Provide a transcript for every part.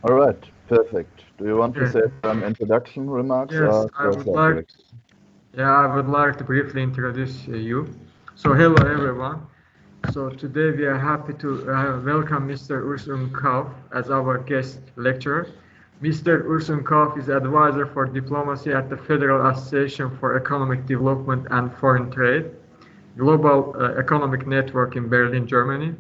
All right, perfect. Do you want to Yes, say some introduction remarks? yes, Or I would like, yeah, I would like to briefly introduce you. So, hello everyone. So today we are happy to welcome Mr. Urs Unkauf as our guest lecturer. Mr. Urs Unkauf is advisor for diplomacy at the Federal Association for Economic Development and Foreign Trade, Global Economic Network in Berlin, Germany.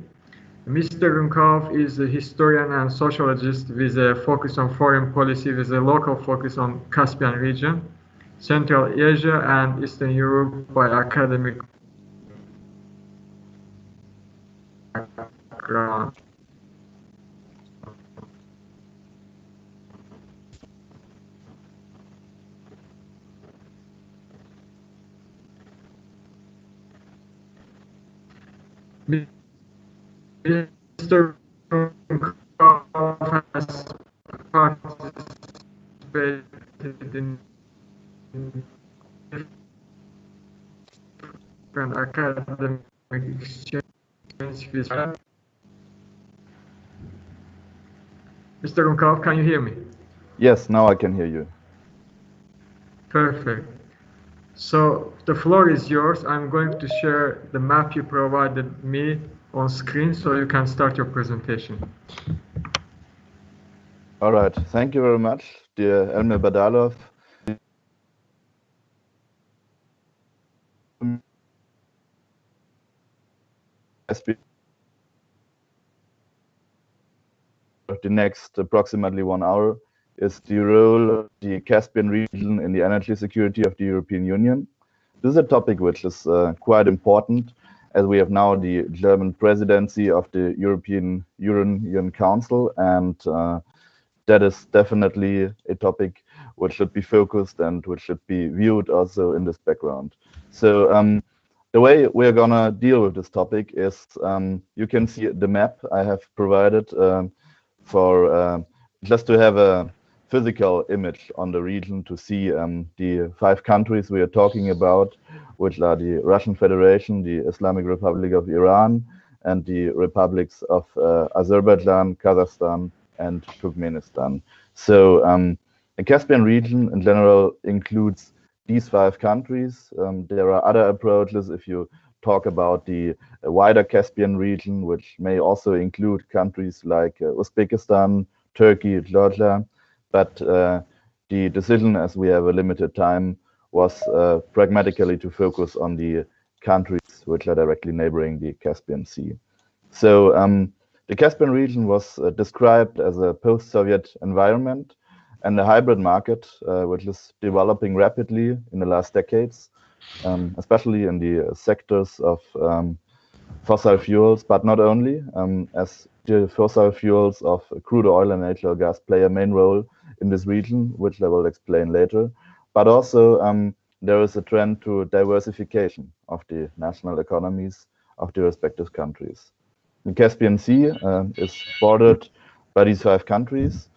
Mr. Unkauf is a historian and sociologist with a focus on foreign policy with a local focus on Caspian region, Central Asia and Eastern Europe by academic background. Mr. Unkauf has participated in different academic exchange with Mr. Unkauf, can you hear me? yes, now I can hear you. Perfect. So the floor is yours. I'm going to share the map you provided me on screen so you can start your presentation. All right, thank you very much, dear Elmer Badalov. The next approximately 1 hour is the role of the Caspian region in the energy security of the European Union. This is a topic which is quite important, as we have now the German presidency of the European Union Council, and that is definitely a topic which should be focused and which should be viewed also in this background. So the way we're gonna deal with this topic is you can see the map I have provided for just to have a physical image on the region to see the 5 countries we are talking about, which are the Russian Federation, the Islamic Republic of Iran, and the republics of Azerbaijan, Kazakhstan, and Turkmenistan. So the Caspian region in general includes these 5 countries. There are other approaches if you talk about the wider Caspian region, which may also include countries like Uzbekistan, Turkey, Georgia. But the decision, as we have a limited time, was pragmatically to focus on the countries which are directly neighboring the Caspian Sea. So the Caspian region was described as a post-Soviet environment and a hybrid market, which is developing rapidly in the last decades, especially in the sectors of fossil fuels, but not only, as the fossil fuels of crude oil and natural gas play a main role in this region, which I will explain later. But also, there is a trend to diversification of the national economies of the respective countries. The Caspian Sea is bordered by these 5 countries.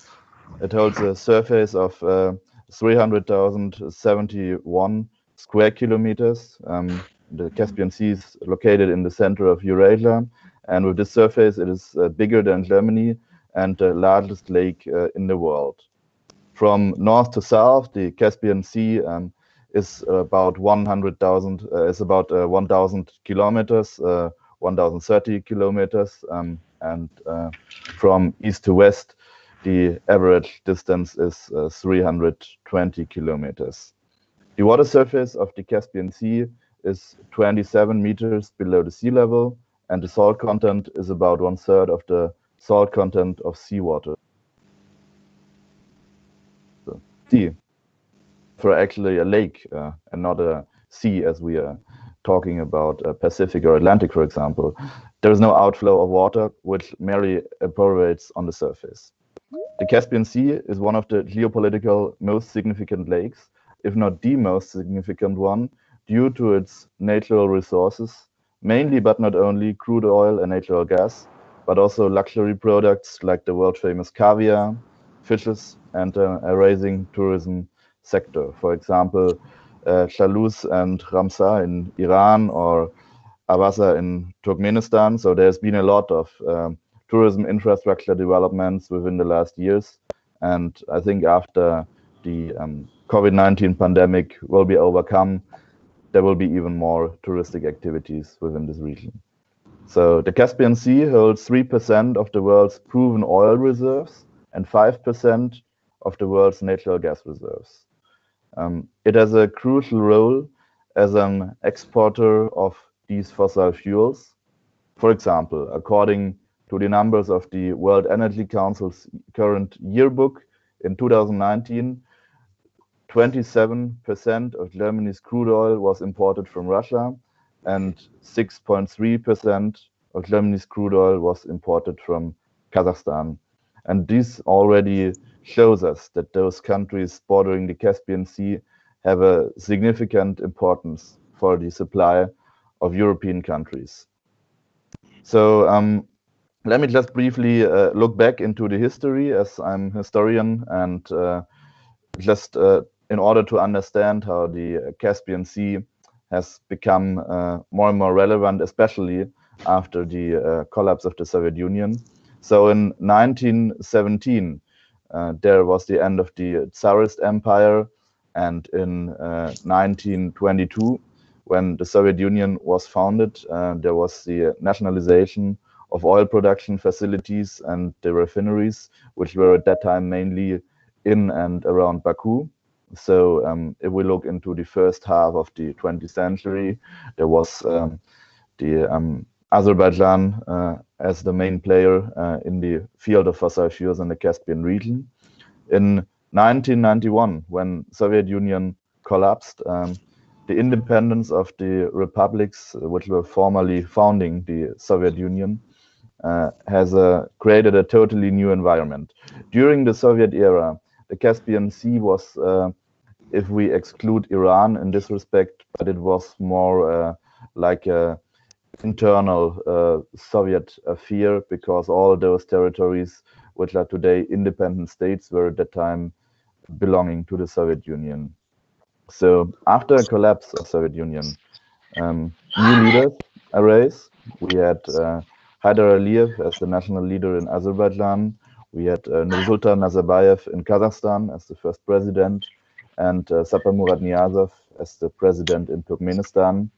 It holds a surface of 300,071 square kilometers. The Caspian Sea is located in the center of Eurasia, and with this surface, it is bigger than Germany and the largest lake in the world. From north to south, the Caspian Sea is about 100,000. Is about 1,000 kilometers, 1,030 kilometers, and from east to west, the average distance is 320 kilometers. The water surface of the Caspian Sea is 27 meters below the sea level, and the salt content is about 1/3 of the salt content of seawater. Sea, for actually a lake and not a sea, as we are talking about Pacific or Atlantic, for example. There is no outflow of water, which merely evaporates on the surface. The Caspian Sea is one of the geopolitical most significant lakes, if not the most significant one, due to its natural resources, mainly but not only crude oil and natural gas, but also luxury products like the world-famous caviar, fishes, and a rising tourism sector. For example, Chaluz and Ramsar in Iran or Avasa in Turkmenistan. So there's been a lot of tourism infrastructure developments within the last years. And I think after the COVID-19 pandemic will be overcome, there will be even more touristic activities within this region. So the Caspian Sea holds 3% of the world's proven oil reserves and 5% of the world's natural gas reserves. It has a crucial role as an exporter of these fossil fuels. For example, according to the numbers of the World Energy Council's current yearbook, in 2019, 27% of Germany's crude oil was imported from Russia, and 6.3% of Germany's crude oil was imported from Kazakhstan. And this already shows us that those countries bordering the Caspian Sea have a significant importance for the supply of European countries. So let me just briefly look back into the history, as I'm a historian, and just in order to understand how the Caspian Sea has become more and more relevant, especially after the collapse of the Soviet Union. So in 1917, there was the end of the Tsarist Empire, and in 1922, when the Soviet Union was founded, there was the nationalization of oil production facilities and the refineries, which were at that time mainly in and around Baku. So if we look into the first half of the 20th century, there was the Azerbaijan as the main player in the field of fossil fuels in the Caspian region. In 1991, when Soviet Union collapsed, the independence of the republics, which were formerly founding the Soviet Union, has created a totally new environment. During the Soviet era, the Caspian Sea was, if we exclude Iran in this respect, but it was more like a internal Soviet affair, because all those territories which are today independent states were at that time belonging to the Soviet Union. So after the collapse of Soviet Union, new leaders arose. We had Haidar Aliyev as the national leader in Azerbaijan. We had Nursultan Nazarbayev in Kazakhstan as the first president, and Sapar Murad Niyazov as the president in Turkmenistan.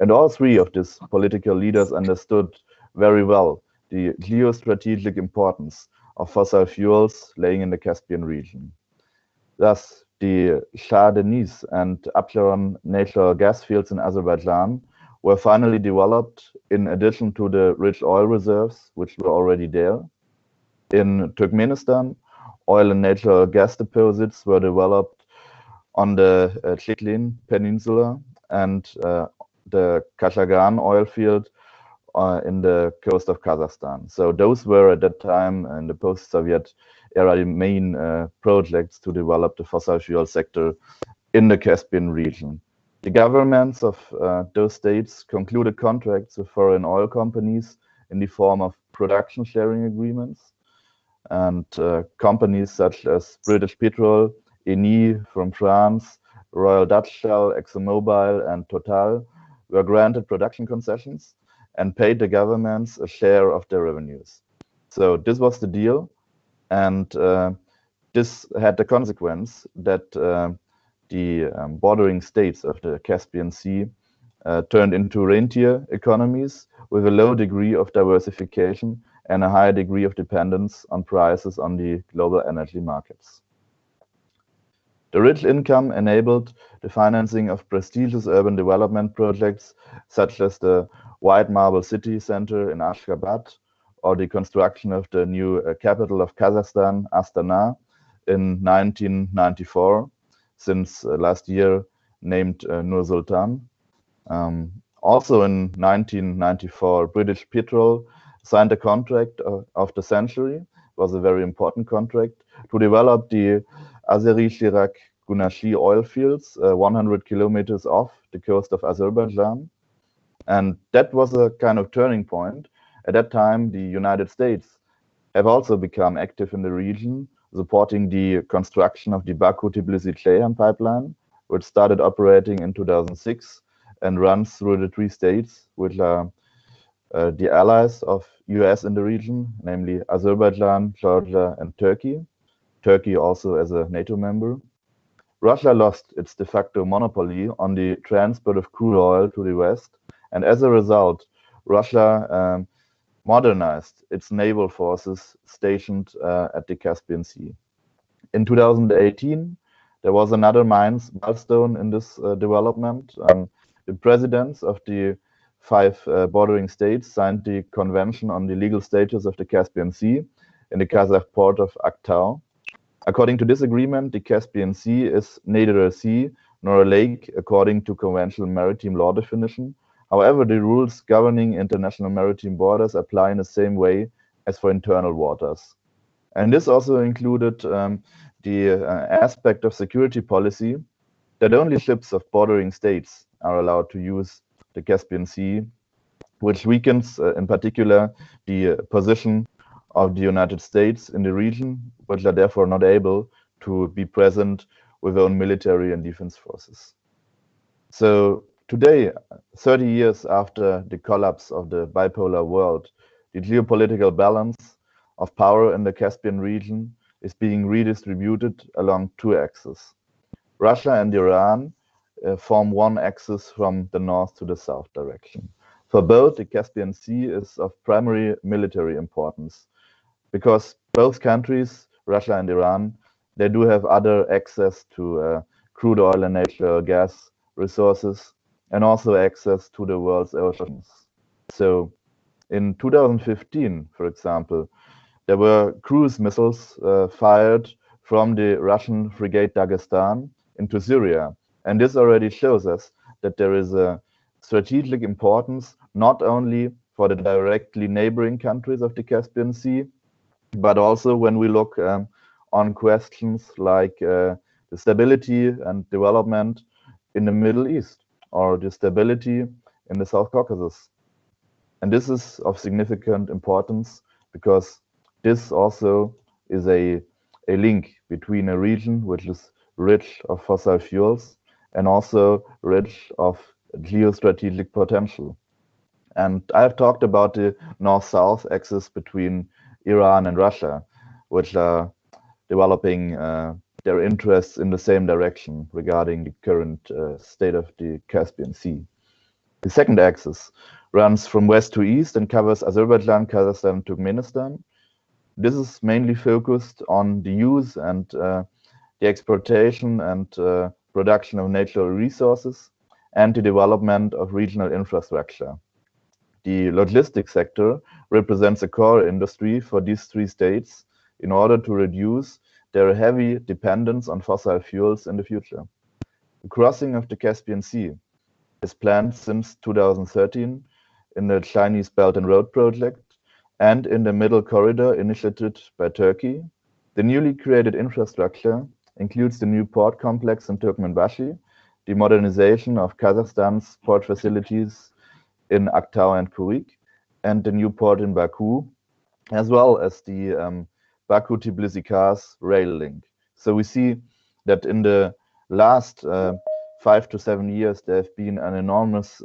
And all three of these political leaders understood very well the geostrategic importance of fossil fuels laying in the Caspian region. Thus, the Shah Deniz and Absheron natural gas fields in Azerbaijan were finally developed in addition to the rich oil reserves, which were already there. In Turkmenistan, oil and natural gas deposits were developed on the Chitlin Peninsula and the Kashagan oil field in the coast of Kazakhstan. So those were at that time in the post-Soviet era the main projects to develop the fossil fuel sector in the Caspian region. The governments of those states concluded contracts with foreign oil companies in the form of production sharing agreements. And companies such as British Petrol, Eni from France, Royal Dutch Shell, ExxonMobil, and Total were granted production concessions and paid the governments a share of their revenues. So this was the deal, and this had the consequence that the bordering states of the Caspian Sea turned into rentier economies with a low degree of diversification and a high degree of dependence on prices on the global energy markets. The rich income enabled the financing of prestigious urban development projects such as the White Marble City Center in Ashgabat, or the construction of the new capital of Kazakhstan, Astana, in 1994, since last year named Nur-Sultan. Also in 1994, British Petrol signed a contract of the century. It was a very important contract to develop the Azeri-Chirag-Gunashi oil fields 100 kilometers off the coast of Azerbaijan. And that was a kind of turning point. At that time, the United States have also become active in the region, supporting the construction of the Baku-Tbilisi-Ceyhan pipeline, which started operating in 2006 and runs through the three states, which are the allies of US in the region, namely Azerbaijan, Georgia, and Turkey. Turkey also as a NATO member. Russia lost its de facto monopoly on the transport of crude oil to the West, and as a result, Russia modernized its naval forces stationed at the Caspian Sea. In 2018, there was another milestone in this development. The presidents of the 5 bordering states signed the Convention on the Legal Status of the Caspian Sea in the Kazakh port of Aktau. According to this agreement, the Caspian Sea is neither a sea nor a lake according to conventional maritime law definition. However, the rules governing international maritime borders apply in the same way as for internal waters. And this also included the aspect of security policy that only ships of bordering states are allowed to use the Caspian Sea, which weakens in particular the position of the United States in the region, which are therefore not able to be present with their own military and defense forces. So today, 30 years after the collapse of the bipolar world, the geopolitical balance of power in the Caspian region is being redistributed along 2 axes. Russia and Iran form one axis from the north to the south direction. For both, the Caspian Sea is of primary military importance because both countries, Russia and Iran, they do have other access to crude oil and natural gas resources and also access to the world's oceans. So in 2015, for example, there were cruise missiles fired from the Russian frigate Dagestan into Syria. And this already shows us that there is a strategic importance not only for the directly neighboring countries of the Caspian Sea, but also when we look on questions like the stability and development in the Middle East or the stability in the South Caucasus. And this is of significant importance because this also is a link between a region which is rich of fossil fuels and also rich of geostrategic potential. And I've talked about the north-south axis between Iran and Russia, which are developing their interests in the same direction regarding the current state of the Caspian Sea. The second axis runs from west to east and covers Azerbaijan, Kazakhstan, and Turkmenistan. This is mainly focused on the use and the exploitation and production of natural resources and the development of regional infrastructure. The logistics sector represents a core industry for these 3 states in order to reduce their heavy dependence on fossil fuels in the future. The crossing of the Caspian Sea is planned since 2013 in the Chinese Belt and Road project and in the Middle Corridor initiated by Turkey. The newly created infrastructure includes the new port complex in Turkmenbashi, the modernization of Kazakhstan's port facilities in Aktau and Kurik, and the new port in Baku, as well as the Baku-Tbilisi-Kars rail link. So we see that in the last 5 to 7 years, there have been an enormous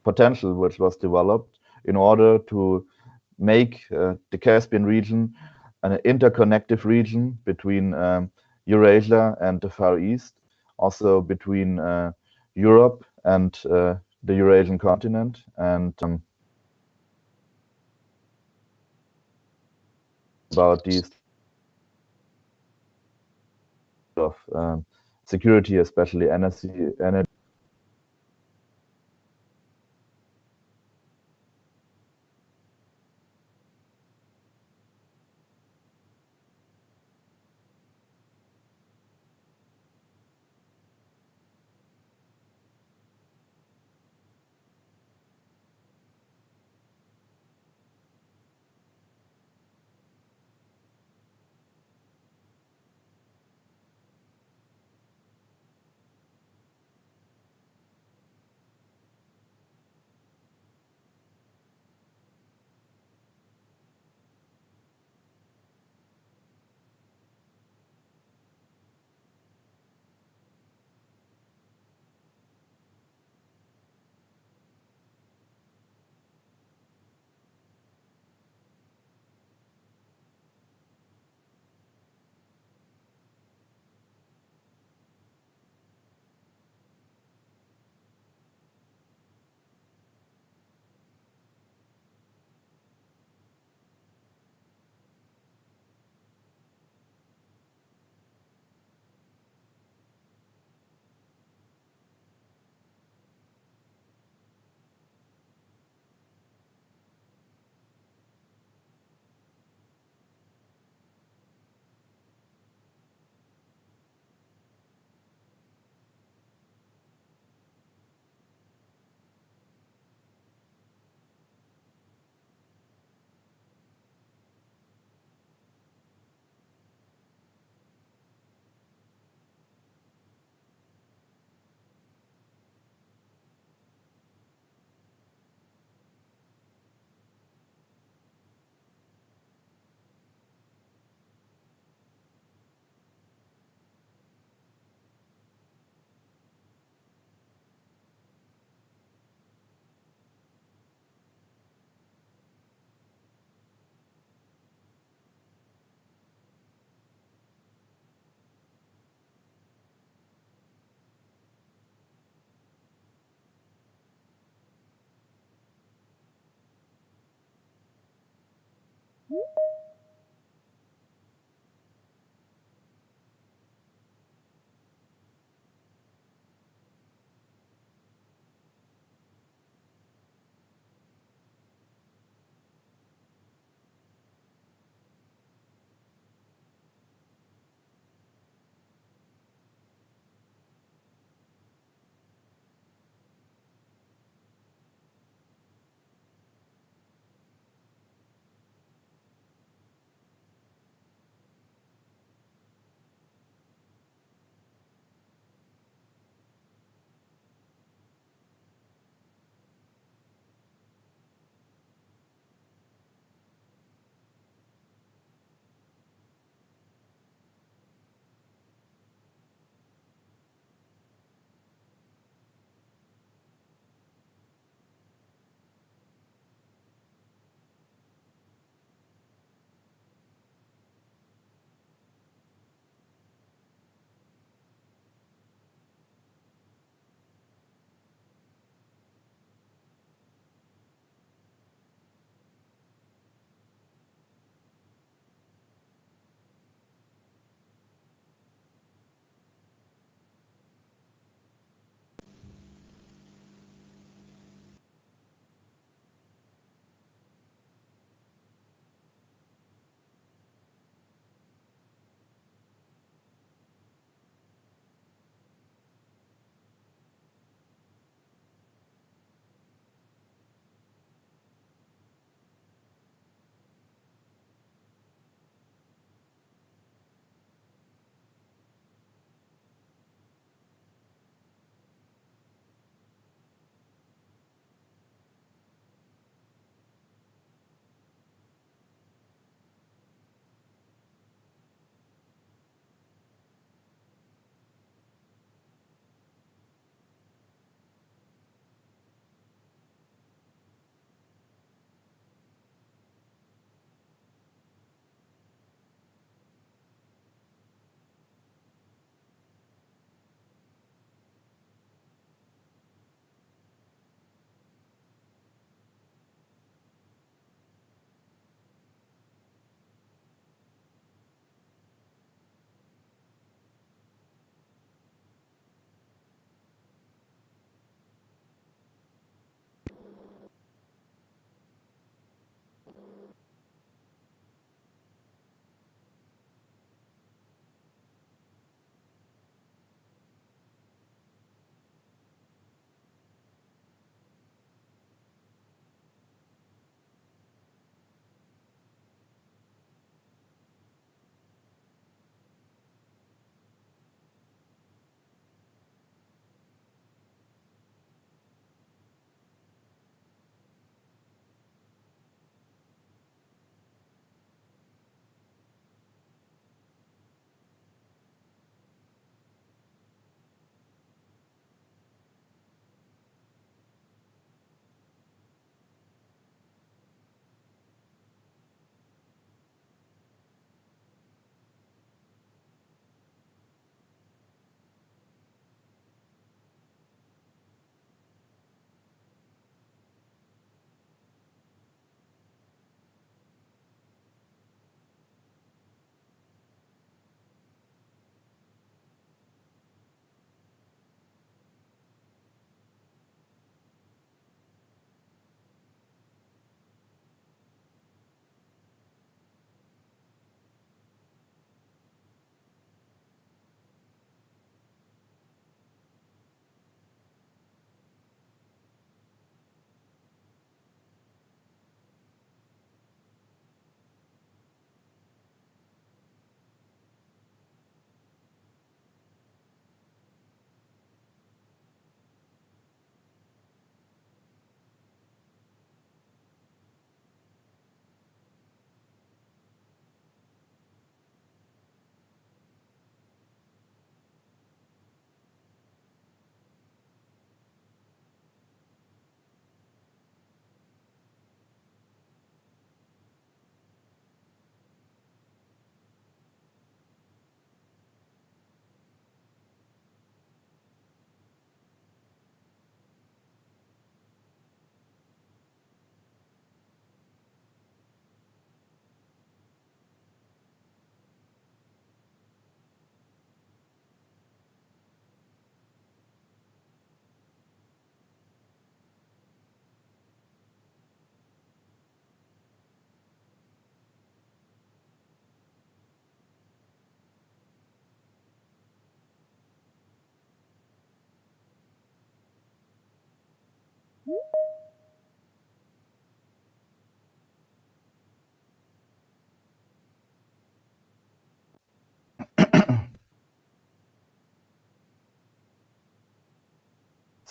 potential which was developed in order to make the Caspian region an interconnective region between Eurasia and the Far East, also between Europe and the Eurasian continent, and about these of security, especially energy.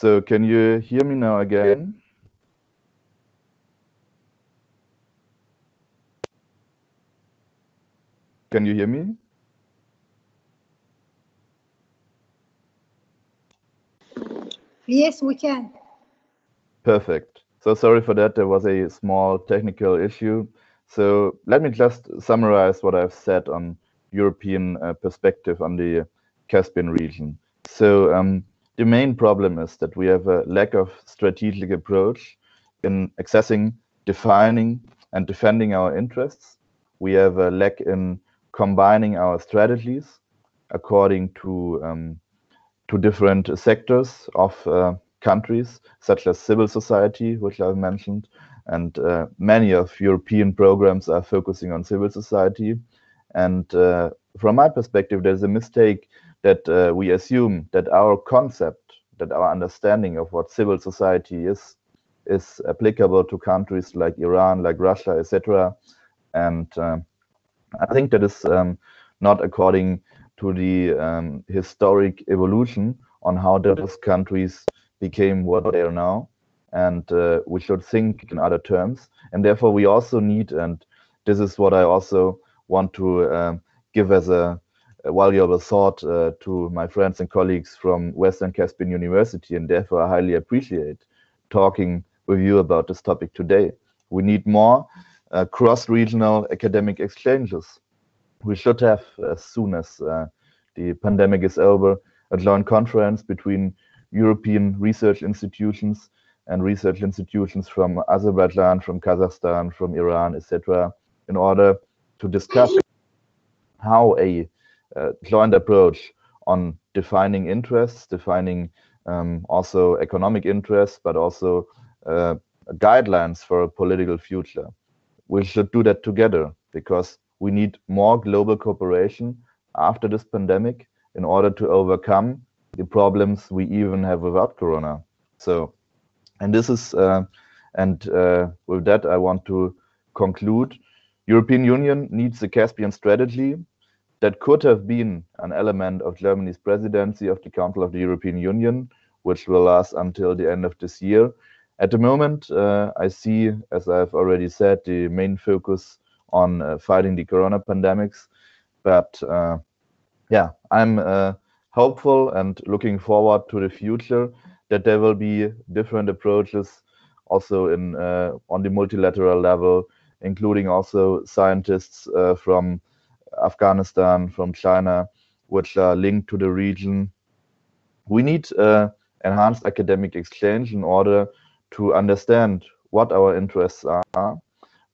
So can you hear me now again? Can you hear me? Yes, we can. Perfect. So sorry for that. There was a small technical issue. So let me just summarize what I've said on European perspective on the Caspian region. So the main problem is that we have a lack of strategic approach in accessing, defining, and defending our interests. We have a lack in combining our strategies according to different sectors of countries, such as civil society, which I've mentioned, and many of European programs are focusing on civil society. And from my perspective, there's a mistake that we assume that our concept, that our understanding of what civil society is applicable to countries like Iran, like Russia, etc. And I think that is not according to the historic evolution on how those countries became what they are now. And we should think in other terms. And therefore, we also need, and this is what I also want to give as a valuable thought to my friends and colleagues from Western Caspian University, and therefore I highly appreciate talking with you about this topic today. We need more cross-regional academic exchanges. We should have, as soon as the pandemic is over, a joint conference between European research institutions and research institutions from Azerbaijan, from Kazakhstan, from Iran, etc., in order to discuss how a joint approach on defining interests, defining also economic interests, but also guidelines for a political future. We should do that together because we need more global cooperation after this pandemic in order to overcome the problems we even have without Corona. So, and this is, with that, I want to conclude. European Union needs a Caspian strategy that could have been an element of Germany's presidency of the Council of the European Union, which will last until the end of this year. At the moment, I see, as I've already said, the main focus on fighting the Corona pandemics. But yeah, I'm hopeful and looking forward to the future that there will be different approaches also in on the multilateral level, including also scientists from Afghanistan, from China, which are linked to the region. We need enhanced academic exchange in order to understand what our interests are,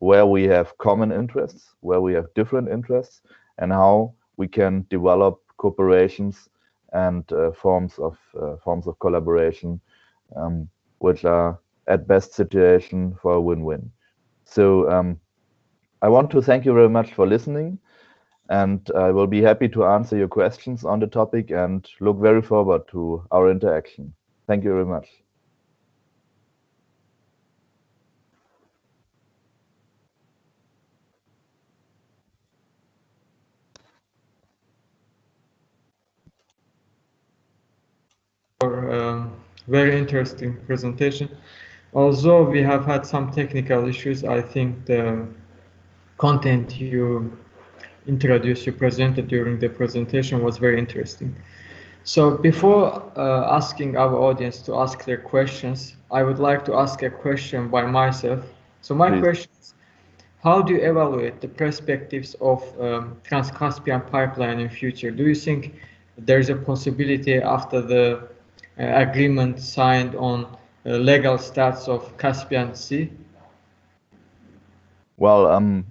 where we have common interests, where we have different interests, and how we can develop cooperations and forms of collaboration, which are at best situation for a win-win. So I want to thank you very much for listening, and I will be happy to answer your questions on the topic and look very forward to our interaction. Thank you very much. For very interesting presentation. Although we have had some technical issues, I think the content you introduced, you presented during the presentation was very interesting. So before asking our audience to ask their questions, I would like to ask a question by myself. So my question is, how do you evaluate the perspectives of Trans-Caspian pipeline in future? Do you think there's a possibility after the agreement signed on legal status of Caspian Sea? Well,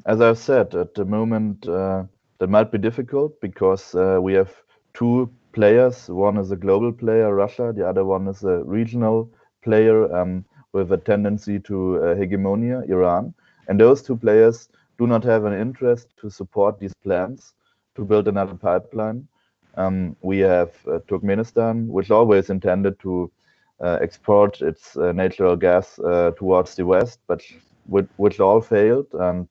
as I've said, at the moment that might be difficult because we have two players. One is a global player, Russia. The other one is a regional player with a tendency to hegemonia, Iran. And those two players do not have an interest to support these plans to build another pipeline. We have Turkmenistan, which always intended to export its natural gas towards the West, but which all failed. And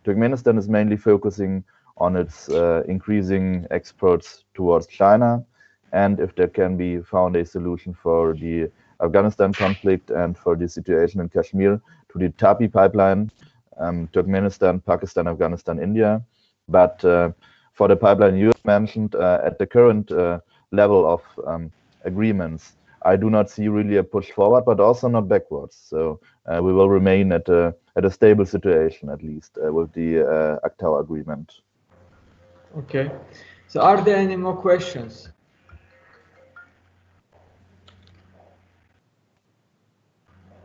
Turkmenistan is mainly focusing on its increasing exports towards China, and if there can be found a solution for the Afghanistan conflict and for the situation in Kashmir to the TAPI pipeline, Turkmenistan, Pakistan, Afghanistan, India. But for the pipeline you mentioned, at the current level of agreements, I do not see really a push forward, but also not backwards. So we will remain at a stable situation, at least, with the ACTAO agreement. Okay. So are there any more questions?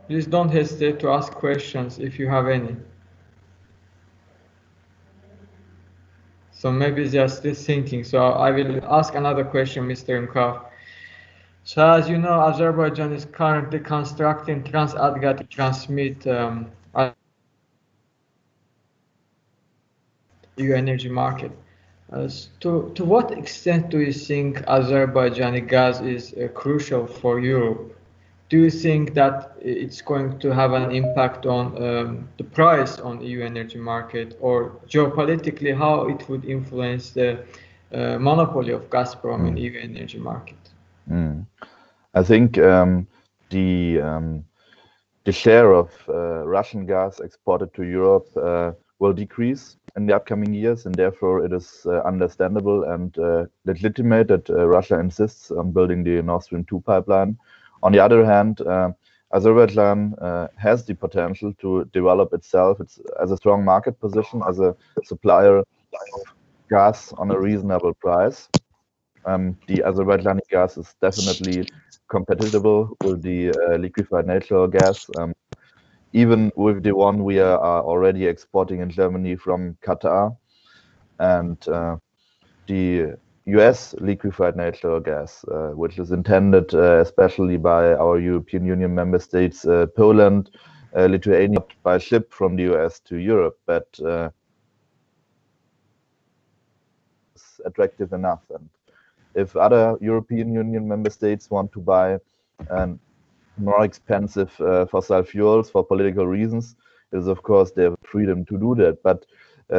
Please don't hesitate to ask questions if you have any. So maybe they are still thinking. So I will ask another question, Mr. Unkauf. So as you know, Azerbaijan is currently constructing Trans-Adriatic transmit EU energy market. To what extent do you think Azerbaijani gas is crucial for Europe? Do you think that it's going to have an impact on the price on EU energy market, or geopolitically how it would influence the monopoly of Gazprom in EU energy market? I think the share of Russian gas exported to Europe will decrease in the upcoming years, and therefore it is understandable and legitimate that Russia insists on building the Nord Stream 2 pipeline. On the other hand, Azerbaijan has the potential to develop itself as a strong market position as a supplier of gas on a reasonable price. The Azerbaijani gas is definitely compatible with the liquefied natural gas, even with the one we are already exporting in Germany from Qatar, and the US liquefied natural gas, which is intended especially by our European Union member states, Poland, Lithuania, by ship from the US to Europe, but it's attractive enough. And if other European Union member states want to buy more expensive fossil fuels for political reasons, it is of course their freedom to do that. But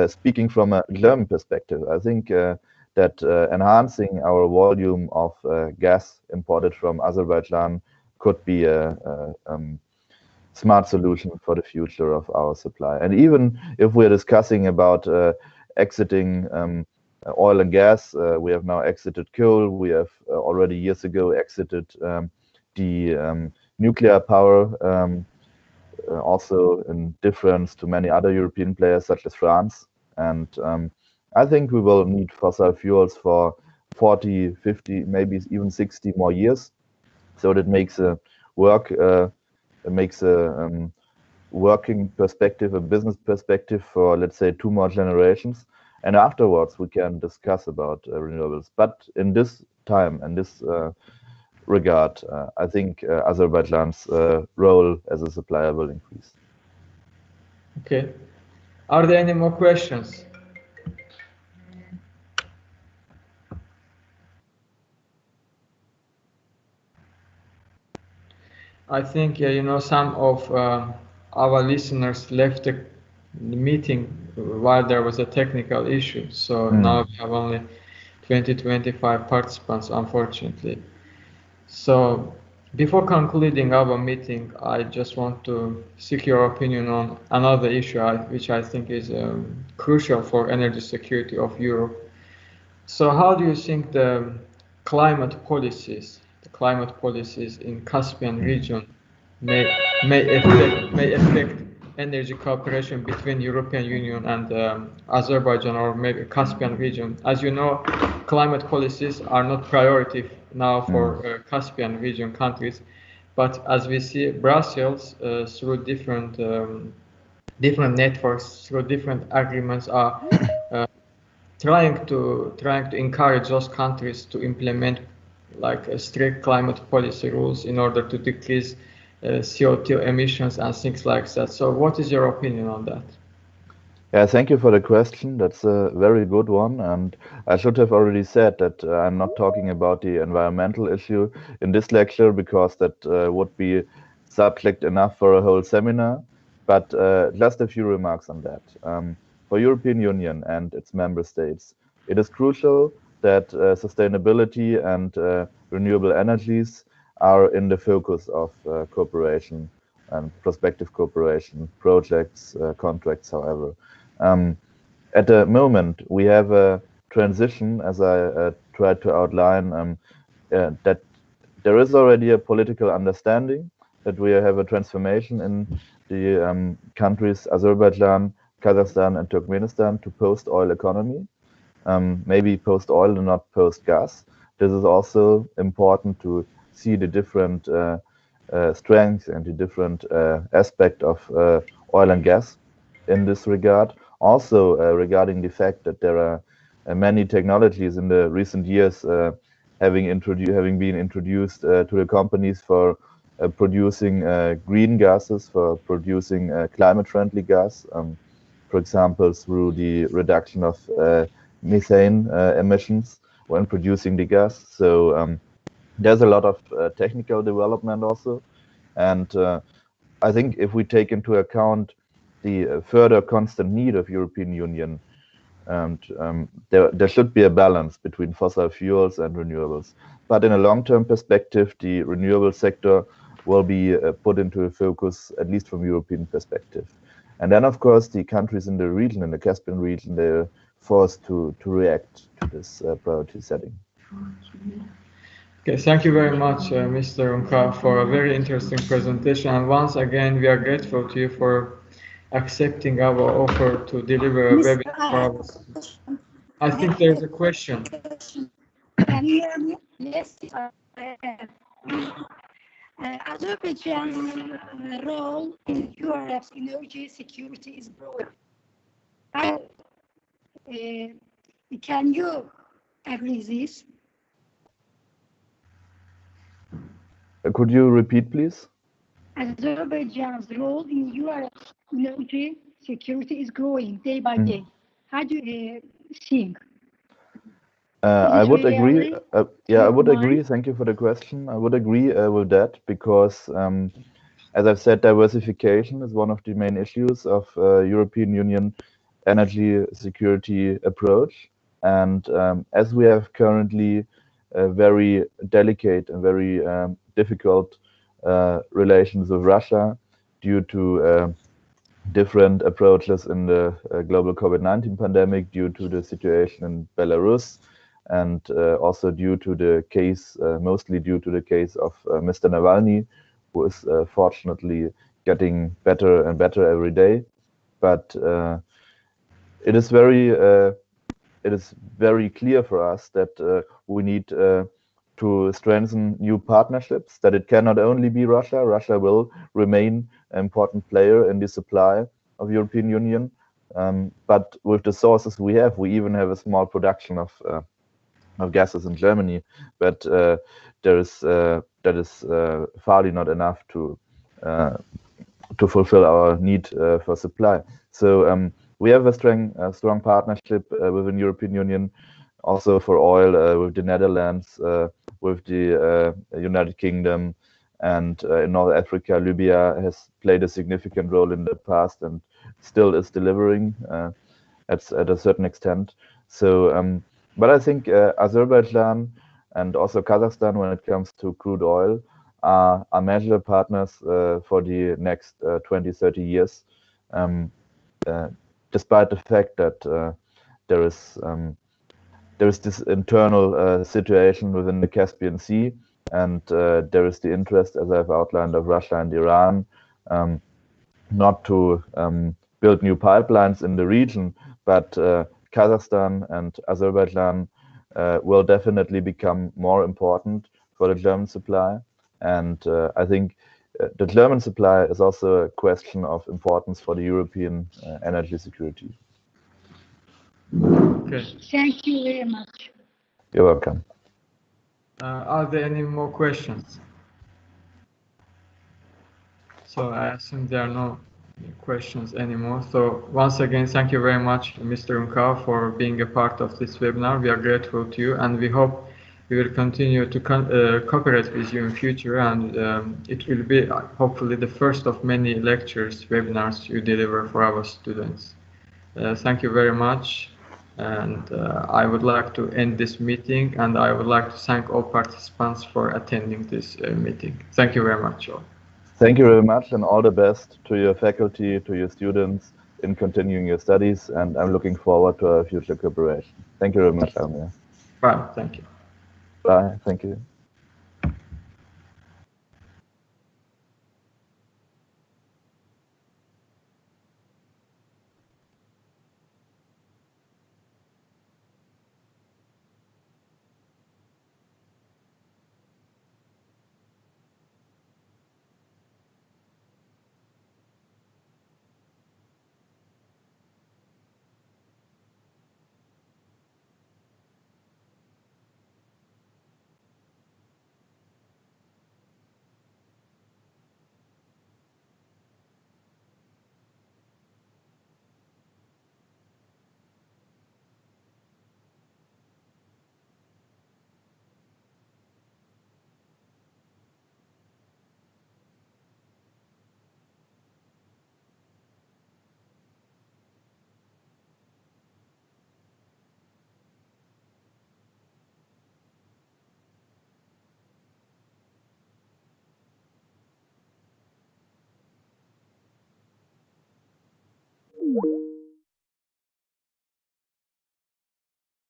speaking from a German perspective, I think that enhancing our volume of gas imported from Azerbaijan could be a smart solution for the future of our supply. And even if we're discussing about exiting oil and gas, we have now exited coal. We have already years ago exited the nuclear power, also in difference to many other European players such as France. And I think we will need fossil fuels for 40, 50, maybe even 60 more years. So that makes a working perspective, a business perspective for, let's say, 2 more generations. And afterwards, we can discuss about renewables. But in this time, in this regard, I think Azerbaijan's role as a supplier will increase. Okay. Are there any more questions? I think, you know, some of our listeners left the meeting while there was a technical issue. So now we have only 20-25 participants, unfortunately. So before concluding our meeting, I just want to seek your opinion on another issue which I think is crucial for energy security of Europe. So how do you think the climate policies in Caspian region may affect energy cooperation between European Union and Azerbaijan, or maybe Caspian region? As you know, climate policies are not priority now for Caspian region countries, but as we see, Brussels through different networks, through different agreements, are trying to encourage those countries to implement like strict climate policy rules in order to decrease CO2 emissions and things like that. So what is your opinion on that? Yeah, thank you for the question. That's a very good one. And I should have already said that I'm not talking about the environmental issue in this lecture, because that would be subject enough for a whole seminar. But just a few remarks on that. For European Union and its member states, it is crucial that sustainability and renewable energies are in the focus of cooperation and prospective cooperation projects, contracts, however. At the moment, we have a transition, as I tried to outline, that there is already a political understanding that we have a transformation in the countries Azerbaijan, Kazakhstan, and Turkmenistan to post-oil economy, maybe post-oil and not post-gas. This is also important to see the different strengths and the different aspect of oil and gas in this regard. Also, regarding the fact that there are many technologies in the recent years having been introduced to the companies for producing green gases, for producing climate-friendly gas, for example, through the reduction of methane emissions when producing the gas. So there's a lot of technical development also. And I think if we take into account the further constant need of European Union, and there should be a balance between fossil fuels and renewables. But in a long-term perspective, the renewable sector will be put into a focus, at least from European perspective. And then, of course, the countries in the region, in the Caspian region, they're forced to react to this priority setting. Okay, thank you very much, Mr. Unkauf, for a very interesting presentation. And once again, we are grateful to you for accepting our offer to deliver a webinar for our students. I think there's a question. Can you hear me? Yes. Azerbaijan's role in Europe's energy security is growing. Can you agree this? Could you repeat, please? Azerbaijan's role in Europe's energy security is growing day by day. How do you think? I would agree. I would agree. Thank you for the question. I would agree with that because, as I've said, diversification is one of the main issues of European Union energy security approach. And as we have currently very delicate and very difficult relations with Russia due to different approaches in the global COVID-19 pandemic, due to the situation in Belarus, and also due to the case, mostly due to the case of Mr. Navalny, who is fortunately getting better and better every day. But it is very clear for us that we need to strengthen new partnerships, that it cannot only be Russia. Russia will remain an important player in the supply of European Union. But with the sources we have, we even have a small production of gases in Germany, but that is far not enough to fulfill our need for supply. So we have a strong partnership within European Union, also for oil with the Netherlands, with the United Kingdom, and in North Africa, Libya has played a significant role in the past and still is delivering at a certain extent. So, but I think Azerbaijan and also Kazakhstan, when it comes to crude oil, are major partners for the next 20, 30 years, despite the fact that there is this internal situation within the Caspian Sea, and there is the interest, as I've outlined, of Russia and Iran, not to build new pipelines in the region, but Kazakhstan and Azerbaijan will definitely become more important for the German supply. And I think the German supply is also a question of importance for the European energy security. Okay. Thank you very much. You're welcome. Are there any more questions? So I assume there are no questions anymore. So once again, thank you very much, Mr. Unkauf, for being a part of this webinar. We are grateful to you, and we hope we will continue to cooperate with you in future, and it will be hopefully the first of many lectures, webinars you deliver for our students. Thank you very much. And I would like to end this meeting, and I would like to thank all participants for attending this meeting. Thank you very much all. Thank you very much, and all the best to your faculty, to your students in continuing your studies, and I'm looking forward to our future cooperation. Thank you very much, Amir. Bye, thank you. Bye, thank you. you